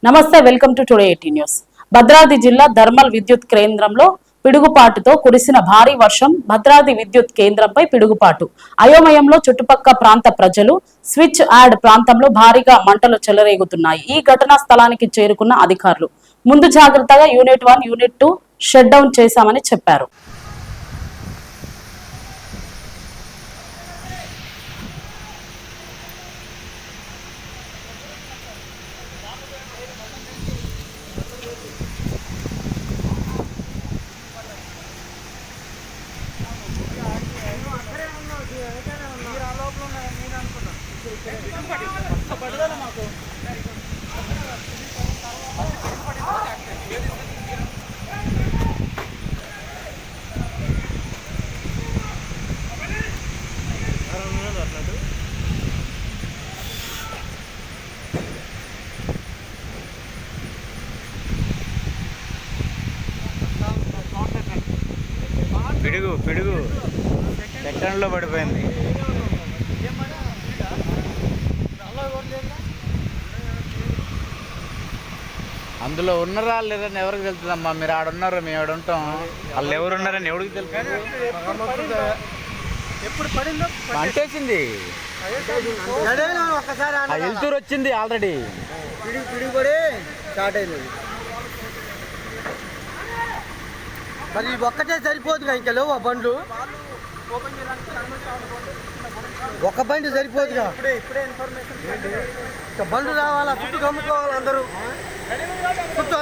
నమస్తే, welcome to today 18 news. Bhadradri జిల్లా thermal విద్యుత్ కేంద్రంలో పిడుగుపాటుతో కురిసిన భారీ వర్షం భద్రాద్రి విద్యుత్ కేంద్రంపై పిడుగుపాటు అయోమయంలో చుట్టుపక్కల ప్రాంత ప్రజలు. స్విచ్ యార్డ్ ప్రాంతంలో భారీగా మంటలు చెలరేగుతున్నాయి. ఈ ఘటనా స్థలానికి చేరుకున్న అధికారులు ముందు జాగ్రత్తగా యూనిట్ 1, యూనిట్ 2 షట్ డౌన్ చేశామని చెప్పారు. పిడుగు సెకండ్లో పడిపోయింది. అందులో ఉన్నారా లేదని ఎవరికి తెలుస్తుందమ్మా? మీరు ఆడున్నారు, మేము ఆడ ఉంటాం. వాళ్ళు ఎవరు ఉన్నారని ఎవరికి తెలుసు? అంటేసింది, వెళ్తూరు వచ్చింది ఆల్రెడీ. మరి ఒక్కటే సరిపోదుగా, ఇంకా లేవు ఆ బండ్లు. ఒక బండి సరిపోదుగా, బండ్లు రావాలా, చుట్టూ కమ్ముకోవాలి అందరూ చుట్టూ.